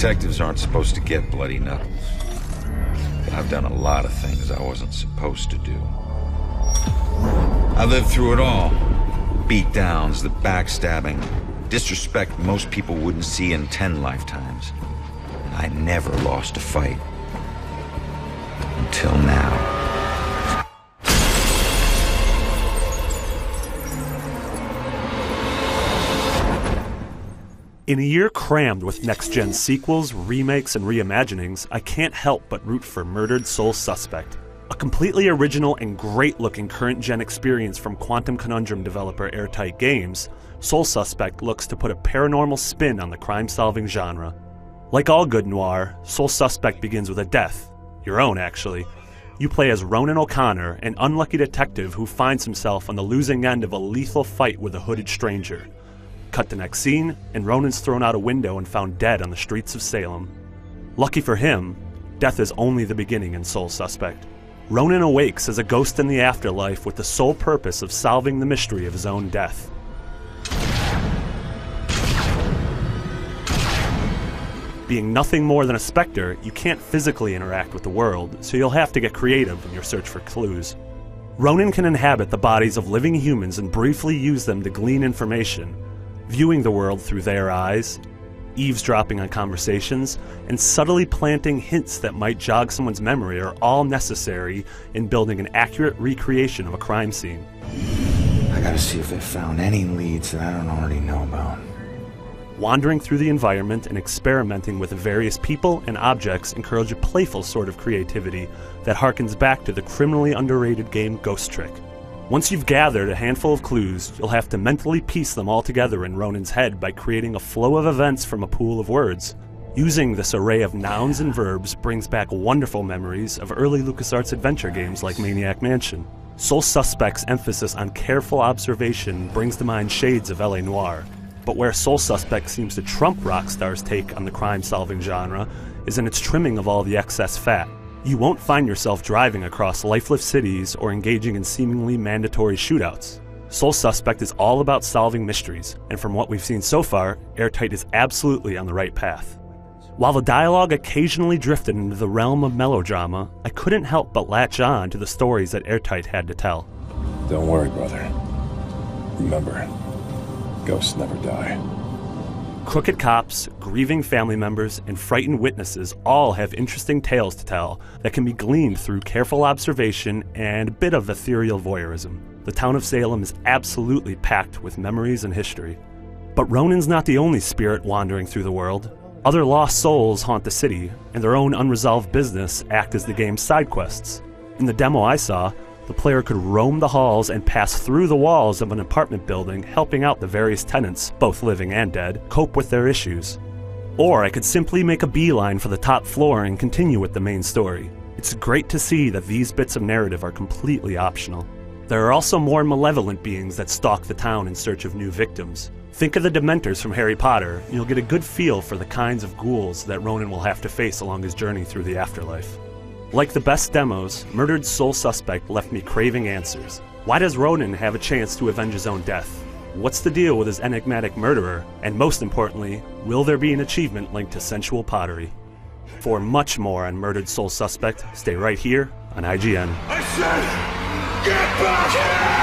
Detectives aren't supposed to get bloody knuckles. But I've done a lot of things I wasn't supposed to do. I lived through it all. Beatdowns, the backstabbing, disrespect most people wouldn't see in 10 lifetimes. And I never lost a fight. Until now. In a year crammed with next-gen sequels, remakes, and reimaginings, I can't help but root for Murdered Soul Suspect. A completely original and great-looking current-gen experience from Quantum Conundrum developer Airtight Games, Soul Suspect looks to put a paranormal spin on the crime-solving genre. Like all good noir, Soul Suspect begins with a death. Your own, actually. You play as Ronan O'Connor, an unlucky detective who finds himself on the losing end of a lethal fight with a hooded stranger. Cut to next scene, and Ronan's thrown out a window and found dead on the streets of Salem. Lucky for him, death is only the beginning in Soul Suspect. Ronan awakes as a ghost in the afterlife with the sole purpose of solving the mystery of his own death. Being nothing more than a specter, you can't physically interact with the world, so you'll have to get creative in your search for clues. Ronan can inhabit the bodies of living humans and briefly use them to glean information, viewing the world through their eyes, eavesdropping on conversations, and subtly planting hints that might jog someone's memory are all necessary in building an accurate recreation of a crime scene. I gotta see if they found any leads that I don't already know about. Wandering through the environment and experimenting with various people and objects encourage a playful sort of creativity that harkens back to the criminally underrated game Ghost Trick. Once you've gathered a handful of clues, you'll have to mentally piece them all together in Ronan's head by creating a flow of events from a pool of words. Using this array of nouns and verbs brings back wonderful memories of early LucasArts adventure games like Maniac Mansion. Soul Suspect's emphasis on careful observation brings to mind shades of LA Noire, but where Soul Suspect seems to trump Rockstar's take on the crime-solving genre is in its trimming of all the excess fat. You won't find yourself driving across lifeless cities or engaging in seemingly mandatory shootouts. Soul Suspect is all about solving mysteries, and from what we've seen so far, Airtight is absolutely on the right path. While the dialogue occasionally drifted into the realm of melodrama, I couldn't help but latch on to the stories that Airtight had to tell. Don't worry, brother. Remember, ghosts never die. Crooked cops, grieving family members, and frightened witnesses all have interesting tales to tell that can be gleaned through careful observation and a bit of ethereal voyeurism. The town of Salem is absolutely packed with memories and history. But Ronan's not the only spirit wandering through the world. Other lost souls haunt the city, and their own unresolved business act as the game's side quests. In the demo I saw, the player could roam the halls and pass through the walls of an apartment building, helping out the various tenants, both living and dead, cope with their issues. Or I could simply make a beeline for the top floor and continue with the main story. It's great to see that these bits of narrative are completely optional. There are also more malevolent beings that stalk the town in search of new victims. Think of the Dementors from Harry Potter, and you'll get a good feel for the kinds of ghouls that Ronan will have to face along his journey through the afterlife. Like the best demos, Murdered Soul Suspect left me craving answers. Why does Ronan have a chance to avenge his own death? What's the deal with his enigmatic murderer? And most importantly, will there be an achievement linked to sensual pottery? For much more on Murdered Soul Suspect, stay right here on IGN. I said, get back here!